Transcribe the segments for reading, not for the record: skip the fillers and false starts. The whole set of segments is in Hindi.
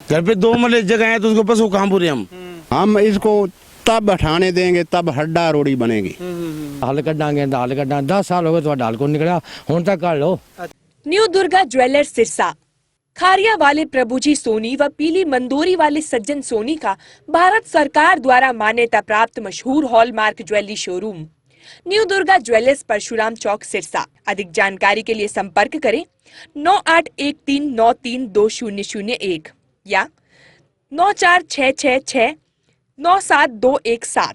घर पे 2 मरले जगह है तो उसको पशु कहाँ पूरे हम इसको तब हटाने देंगे तब हड्डा रोड़ी बनेगी। हल कटांगे हल कटा 10 साल हो गए तो हल को निकला हुण तक कर लो। न्यू दुर्गा ज्वेलर्स सिरसा, खारिया वाले प्रभुजी सोनी व पीली मंदोरी वाले सज्जन सोनी का भारत सरकार द्वारा मान्यता प्राप्त मशहूर hallmark jewellery showroom new Durga jewellers, Parshuram Chowk, Sirsa. अधिक जानकारी के लिए संपर्क करें 9813932001 या 9466697217।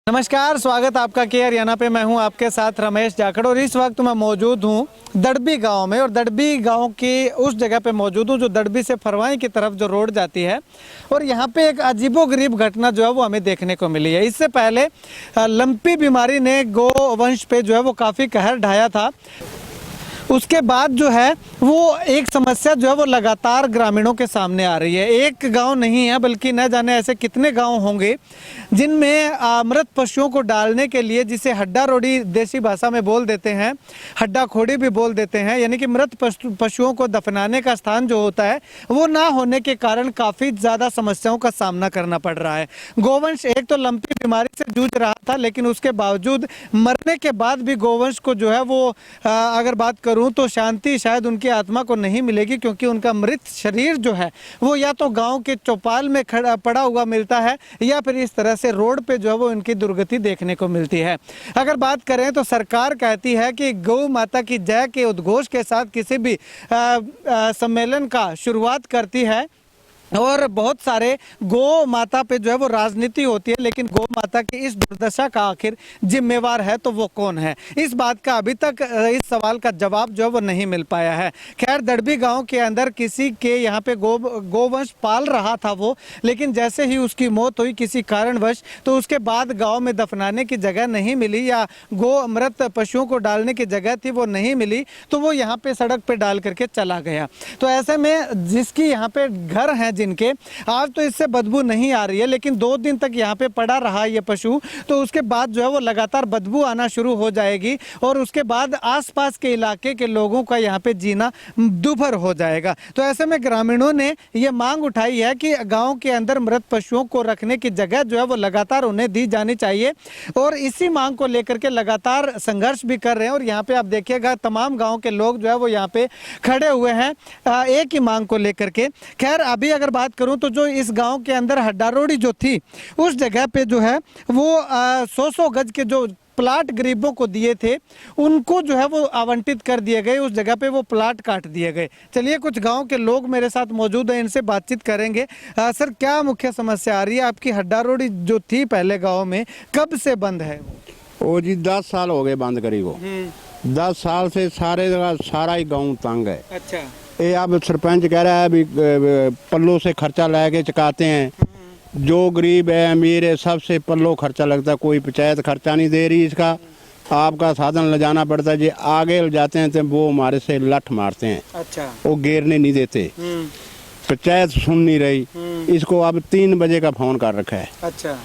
नमस्कार, स्वागत आपका के हरियाणा पे। मैं हूं आपके साथ रमेश जाखड़ और इस वक्त मैं मौजूद हूं दड़बी गांव में और दड़बी गांव की उस जगह पे मौजूद हूं जो दड़बी से फरवाई की तरफ जो रोड जाती है। और यहां पे एक अजीबोगरीब घटना जो है वो हमें देखने को मिली है। इससे पहले लंपी बीमारी ने गो वंश पे जो है वो काफ़ी कहर ढाया था। उसके बाद जो है वो एक समस्या जो है वो लगातार ग्रामीणों के सामने आ रही है। एक गांव नहीं है बल्कि न जाने ऐसे कितने गांव होंगे जिनमें मृत पशुओं को डालने के लिए, जिसे हड्डा रोड़ी देसी भाषा में बोल देते हैं, हड्डा खोड़ी भी बोल देते हैं, यानी कि मृत पशुओं को दफनाने का स्थान जो होता है वो ना होने के कारण काफ़ी ज़्यादा समस्याओं का सामना करना पड़ रहा है। गोवंश एक तो लंपी बीमारी से जूझ रहा था, लेकिन उसके बावजूद मरने के बाद भी गोवंश को जो है वो अगर बात करूँ तो शांति शायद उनकी आत्मा को नहीं मिलेगी, क्योंकि उनका मृत शरीर जो है वो या तो गांव के चौपाल में पड़ा हुआ मिलता है या फिर इस तरह से रोड पे जो है वो इनकी दुर्गति देखने को मिलती है। अगर बात करें तो सरकार कहती है कि गौ माता की जय के उद्घोष के साथ किसी भी सम्मेलन का शुरुआत करती है और बहुत सारे गौ माता पे जो है वो राजनीति होती है, लेकिन गौ माता की इस दुर्दशा का आखिर जिम्मेवार है तो वो कौन है? इस बात का अभी तक इस सवाल का जवाब जो है वो नहीं मिल पाया है। खैर, दड़बी गांव के अंदर किसी के यहाँ पे गोवंश पाल रहा था वो, लेकिन जैसे ही उसकी मौत हुई किसी कारणवश, तो उसके बाद गाँव में दफनाने की जगह नहीं मिली या गो मृत पशुओं को डालने की जगह थी वो नहीं मिली, तो वो यहाँ पे सड़क पे डाल करके चला गया। तो ऐसे में जिसकी यहाँ पे घर है जिनके, आज तो इससे बदबू नहीं आ रही है, लेकिन 2 दिन तक यहाँ पे पड़ा रहा ये पशु, तो उसके बाद जो है वो लगातार बदबू आना शुरू हो जाएगी और उसके बाद आसपास के इलाके के लोगों का यहाँ पे जीना दुभर हो जाएगा। तो ऐसे में ग्रामीणों ने ये मांग उठाई है कि गांव के अंदर मृत पशुओं को रखने की जगह जो है वो लगातार उन्हें दी जानी चाहिए और इसी मांग को लेकर के लगातार संघर्ष भी कर रहे हैं। और यहाँ पे आप देखिएगा तमाम गाँव के लोग जो है वो यहाँ पे खड़े हुए हैं एक ही मांग को लेकर के। खैर, अभी अगर बात करूं तो जो इस गांव के अंदर हड्डा रोड़ी जो थी उस जगह पे जो है वो 100 गज के जो प्लाट गरीबों को दिए थे उनको जो है वो आवंटित कर दिए गए, उस जगह पे वो प्लाट काट दिए गए। चलिए, कुछ गांव के लोग मेरे साथ मौजूद हैं, इनसे बातचीत करेंगे। सर, क्या मुख्य समस्या आ रही है आपकी? हड्डा रोड़ी जो थी पहले गाँव में, कब से बंद है वो जी 10 साल हो गए बंद करी वो। 10 साल से सारा ही गाँव तंग है। अच्छा, ये अब सरपंच कह रहा है भी पल्लों से खर्चा लेके चुकाते हैं, जो गरीब है अमीर है सबसे पल्लों खर्चा लगता है, कोई पंचायत खर्चा नहीं दे रही इसका। आपका साधन ले जाना पड़ता है, जी आगे ले जाते हैं तो वो हमारे से लठ मारते हैं। अच्छा, वो घेरने नहीं देते, पंचायत सुन नहीं रही। इसको अब 3 बजे का फोन कर रखा है। अच्छा,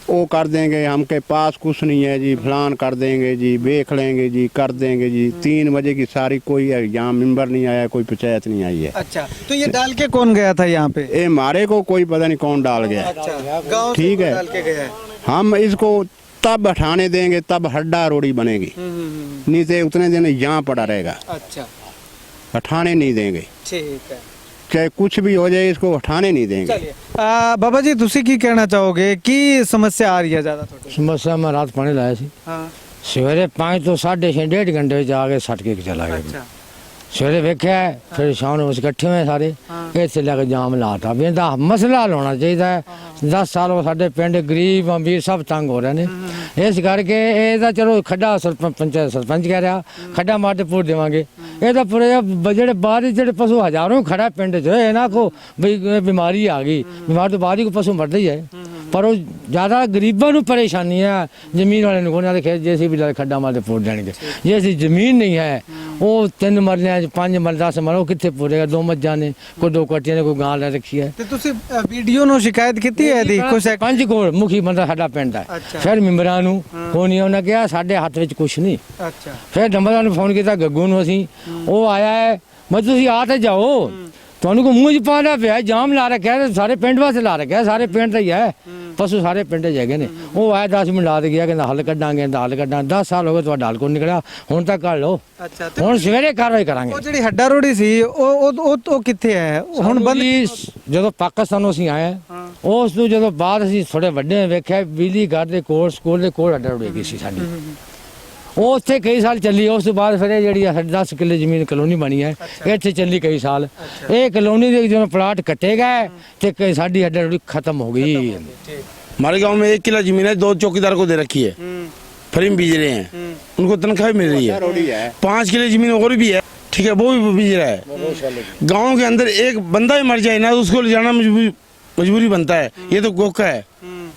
वो कर देंगे, हमके पास कुछ नहीं है जी, फलान कर देंगे जी, देख लेंगे जी, कर देंगे जी। 3 बजे की सारी कोई यहाँ मेंबर नहीं आया, कोई पंचायत नहीं आई है। अच्छा, तो ये डाल के कौन गया था यहाँ पे? ये हमारे को कोई पता नहीं कौन डाल गया। अच्छा, गाँव से ठीक है, डाल के गया है। हम इसको तब हटाने देंगे तब हड्डा रोड़ी बनेगी, नहीं तो उतने दिन यहाँ पड़ा रहेगा। अच्छा, हटाने नहीं देंगे, ठीक है, चाहे कुछ भी हो जाए इसको हटाने नहीं देंगे। बाबा जी, तुसी की कहना चाहोगे कि समस्या आ रही है ज्यादा? समस्या मैं रात पानी लाया सी, सवेरे 5 तो 6:30 1.5 घंटे जाके सट के चला गया। अच्छा, सवेरे वेख्या फिर शाम को इकट्ठे हुए सारे, इतने लैके जाम लाता। भी इनका मसला हल होना चाहिए। 10 साल हो साढ़े पिंड गरीब अमीर सब तंग हो रहे हैं, इस करके ये चलो खड्डा सरपंच कह रहा खड्डा मारते पूर देवांगे। ये तो पूरे जो बाहर जो पशु हजारों खड़ा पिंड च ना को भाई बीमारी आ गई, बीमारी तो बाद ही को पशु मरते ही है, पर वो ज़्यादा गरीबों को परेशानी है। जमीन वाले को खेत जैसे भी खड्डा मारते पूर देंगे, जैसी जमीन नहीं है वो 3 मरले 5 मरले 10 मरले कितने पूरेगा? 2 मज्जा ने कोई 2 कट्टियां ने कोई गां ले रखी है। वीडियो नो शिकायत की पंच को मुखी बंदा साडा पिंड है। फिर मैंबरां नूं कोई उन्हें कहा साडे हत्थ विच कुछ नहीं। फिर नंबरदार ने फोन किया गग्गू नूं, असीं वो आया है, मैं ਤੁਸੀਂ ਆ ਤੇ ਜਾਓ ਤੁਹਾਨੂੰ ਕੋ ਮੂੰਹ 'ਚ ਪਾਣਾ ਪਿਆ ਜਾਮ ਲਾ ਰੱਖਿਆ ਸਾਰੇ ਪਿੰਡ ਵਾਸਤੇ ਲਾ ਰੱਖਿਆ ਸਾਰੇ ਪਿੰਡ ਦਾ ਹੀ ਹੈ ਪਸ਼ੂ ਸਾਰੇ ਪਿੰਡ 'ਚ ਹੈਗੇ ਨੇ ਉਹ ਆਇਆ 10 ਮਿੰਟ ਲਾ ਦੇ ਗਿਆ ਕਹਿੰਦਾ ਹੱਲ ਕੱਢਾਂਗੇ 10 ਸਾਲ ਹੋ ਗਏ ਤੁਹਾਡਾ ਹੱਲ ਕੋਈ ਨਿਕਲਿਆ ਹੁਣ ਤੱਕ ਕੱਢ ਲਓ ਅੱਛਾ ਹੁਣ ਸਵੇਰੇ ਕਾਰਵਾਈ ਕਰਾਂਗੇ ਉਹ ਜਿਹੜੀ ਹੱਡਾ ਰੋੜੀ ਸੀ ਉਹ ਕਿੱਥੇ ਹੈ ਹੁਣ ਬੰਦ ਜਦੋਂ ਪਾਕਿਸਤਾਨੋਂ ਅਸੀਂ ਆਏ ਉਸ ਤੋਂ ਜਦੋਂ ਬਾਅਦ ਅਸੀਂ ਥੋੜੇ ਵੱਡੇ ਵੇਖਿਆ ਬਿਜਲੀ ਘਰ ਦੇ ਕੋਲ ਸਕੂਲ ਦੇ ਕੋਲ ਹੱਡਾ ਰੋੜੀ ਗਈ ਸੀ ਸਾਡੀ ਉਹ ਉੱਥੇ ਕਈ ਸਾਲ ਚੱਲੀ ਉਸ ਤੋਂ ਬਾਅਦ ਫਿਰ ਇਹ ਜਿਹੜੀ 10 ਕਿੱਲੇ ਜ਼ਮੀਨ ਕਲੋਨੀ ਬਣੀ ਹੈ ਇੱਥੇ ਚੱਲੀ ਕਈ ਸਾਲ ਇਹ ਕਲੋਨੀ ਦੇ ਜਦੋਂ ਪਲਾਟ ਕੱਟੇ ਗਏ ਤੇ ਸਾਡੀ ਹੱਡਾ ਰੋੜੀ खत्म हो गई। हमारे गांव में 1 किला जमीन है, 2 चौकीदार को दे रखी है, फ्री बीज रहे हैं, उनको तनख्वाह मिल रही है। 5 किले जमीन और भी है, ठीक है, वो भी बीज रहा है। गांव के अंदर एक बंदा ही मर जाए ना तो उसको ले जाना मजबूरी बनता है, ये तो गोका है,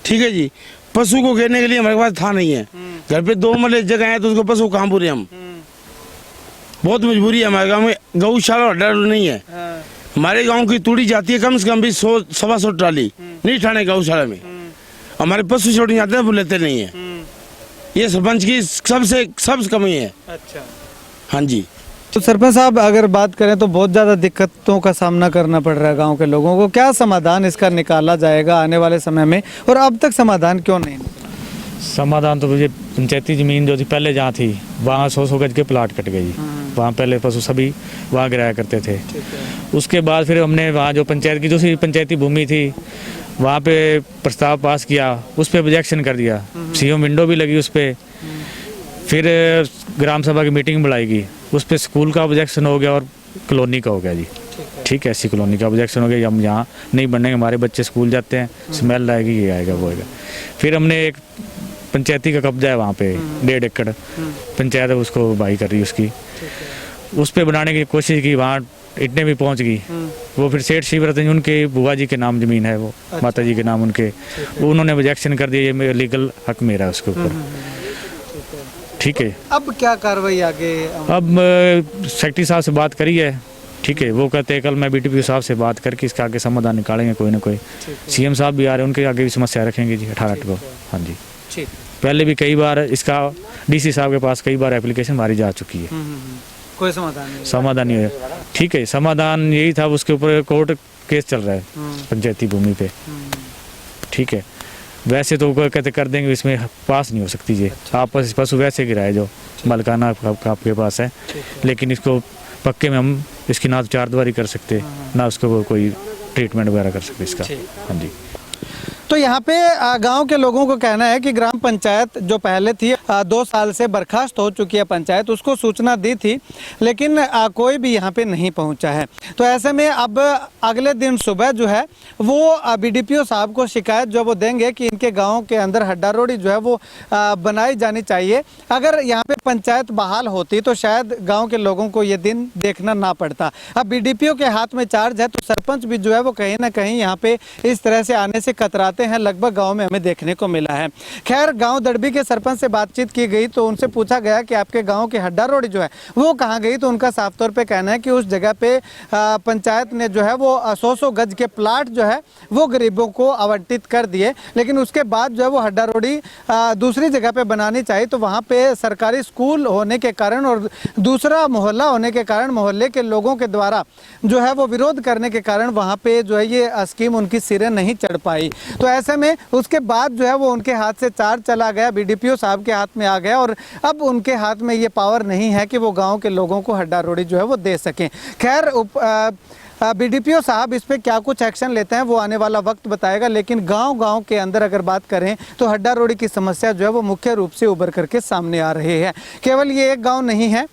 ठीक है जी। पशु को घेरने के लिए हमारे पास था नहीं है, घर पे 2 मरले जगह है तो उसको पशु कहाँ पूरे हम, बहुत मजबूरी है। हमारे गाँव में गौशाला अड्डा नहीं है। हमारे गांव की तूड़ी जाती है कम से कम भी 100-125 ट्राली नहीं ठाणे गौशाला में। हमारे पशु छोड़ जाते हैं वो लेते नहीं है, ये सरपंच की सबसे कमी है। अच्छा, हाँ जी। तो सरपंच साहब अगर बात करें तो बहुत ज़्यादा दिक्कतों का सामना करना पड़ रहा है गांव के लोगों को, क्या समाधान इसका निकाला जाएगा आने वाले समय में और अब तक समाधान क्यों नहीं निकला? समाधान तो मुझे पंचायती ज़मीन जो थी पहले जहाँ थी वहाँ 100 गज के प्लाट कट गई, वहाँ पहले पशु सभी वहाँ गिराया करते थे। उसके बाद फिर हमने वहाँ जो पंचायत की दूसरी पंचायती भूमि थी वहाँ पे प्रस्ताव पास किया, उस पर ऑब्जेक्शन कर दिया, सीएम विंडो भी लगी उस पर। फिर ग्राम सभा की मीटिंग बुलाएगी, उस पर स्कूल का ऑब्जेक्शन हो गया और कॉलोनी का हो गया जी, ठीक है, ऐसी कॉलोनी का ऑब्जेक्शन हो गया, हम यहाँ नहीं बनने, हमारे बच्चे स्कूल जाते हैं, स्मेल आएगी, ये आएगा वो आएगा। फिर हमने एक पंचायती का कब्जा है वहाँ पे 1.5 एकड़ पंचायत है, उसको भाई कर रही है उसकी, उस पर बनाने की कोशिश की, वहाँ इतने भी पहुँच गई। वो फिर सेठ शिवरत उनके बुआ जी के नाम ज़मीन है, वो माता जी के नाम उनके, उन्होंने ऑब्जेक्शन कर दिया, ये लीगल हक मेरा है उसके ऊपर, ठीक है। अब क्या कार्रवाई आगे? अब सेक्रेटरी साहब से बात करी है, ठीक है, वो कहते हैं कल मैं बीटीपी साहब से बात करके इसका आगे समाधान निकालेंगे कोई ना कोई। सीएम साहब भी आ रहे हैं, उनके आगे भी समस्या रखेंगे जी 18 को। हाँ जी, पहले भी कई बार इसका डीसी साहब के पास कई बार एप्लीकेशन मारी जा चुकी है, कोई समाधान नहीं? समाधान नहीं है, ठीक है, समाधान यही था, उसके ऊपर कोर्ट केस चल रहा है पंचायती भूमि पे, ठीक है। वैसे तो वो कहते कर देंगे, इसमें पास नहीं हो सकती जी, आप पशु वैसे गिराए जो मालिकाना आपके पास है, लेकिन इसको पक्के में हम इसकी ना तो 4 दीवारी कर सकते, ना उसको कोई ट्रीटमेंट वगैरह कर सकते इसका। हाँ जी। तो यहाँ पे गांव के लोगों को कहना है कि ग्राम पंचायत जो पहले थी 2 साल से बर्खास्त हो चुकी है पंचायत, उसको सूचना दी थी लेकिन कोई भी यहाँ पे नहीं पहुँचा है। तो ऐसे में अब अगले दिन सुबह जो है वो बीडीपीओ साहब को शिकायत जो वो देंगे कि इनके गांव के अंदर हड्डा रोड़ी जो है वो बनाई जानी चाहिए। अगर यहाँ पे पंचायत बहाल होती तो शायद गाँव के लोगों को ये दिन देखना ना पड़ता। अब बीडीपीओ के हाथ में चार्ज है तो सरपंच भी जो है वो कहीं ना कहीं यहाँ पे इस तरह से आने से कतराते हैं, लगभग गांव में हमें देखने को मिला है। खैर, गांव दड़बी के सरपंच से बातचीत की गई तो उनसे पूछा गया कि आपके गांव की हड्डा रोड़ी जो है वो कहां गई, तो उनका साफ तौर पे कहना है कि उस जगह पे पंचायत ने जो है वो 100 गज के प्लाट जो है वो गरीबों को आवंटित कर दिए, लेकिन उसके बाद जो है वो हड्डा रोड़ी दूसरी जगह पे बनानी चाहिए। तो वहाँ पे सरकारी स्कूल होने के कारण और दूसरा मोहल्ला होने के कारण मोहल्ले के लोगों के द्वारा जो है वो विरोध करने के कारण वहाँ पे जो है ये स्कीम उनकी सिरे नहीं चढ़ पाई। तो ऐसे में उसके बाद जो है वो उनके हाथ से चार्ज चला गया, बीडीपीओ साहब के हाथ में आ गया और अब उनके हाथ में ये पावर नहीं है कि वो गांव के लोगों को हड्डा रोड़ी जो है वो दे सकें। खैर, बीडीपीओ साहब इस पे क्या कुछ एक्शन लेते हैं वो आने वाला वक्त बताएगा, लेकिन गांव के अंदर अगर बात करें तो हड्डा रोड़ी की समस्या जो है वो मुख्य रूप से उभर करके सामने आ रही है। केवल ये एक गाँव नहीं है,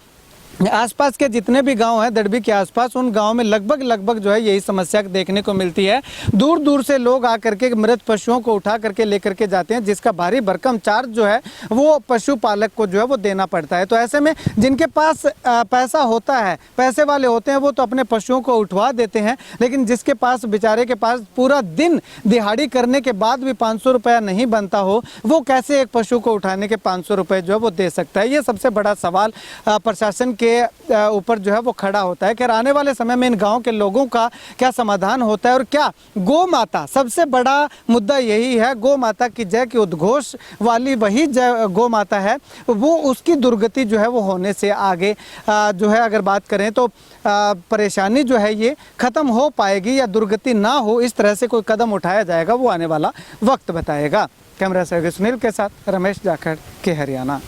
आसपास के जितने भी गांव हैं दड़बी के आसपास, उन गांव में लगभग जो है यही समस्या देखने को मिलती है। दूर दूर से लोग आकर के मृत पशुओं को उठा करके लेकर के जाते हैं, जिसका भारी भरकम चार्ज जो है वो पशुपालक को जो है वो देना पड़ता है। तो ऐसे में जिनके पास पैसा होता है, पैसे वाले होते हैं, वो तो अपने पशुओं को उठवा देते हैं, लेकिन जिसके पास बेचारे के पास पूरा दिन दिहाड़ी करने के बाद भी 500 रुपया नहीं बनता हो, वो कैसे एक पशु को उठाने के 500 रुपये जो है वो दे सकता है। ये सबसे बड़ा सवाल प्रशासन के के ऊपर जो है वो खड़ा होता है। खैर आने वाले समय में इन गाँव के लोगों का क्या समाधान होता है और क्या गौ माता, सबसे बड़ा मुद्दा यही है, गौ माता की जय की उद्घोष वाली वही जय गौ माता है, वो उसकी दुर्गति जो है वो होने से आगे जो है अगर बात करें तो परेशानी जो है ये ख़त्म हो पाएगी या दुर्गति ना हो, इस तरह से कोई कदम उठाया जाएगा वो आने वाला वक्त बताएगा। कैमरा सहयोगी सुनील के साथ रमेश जाखड़ के हरियाणा।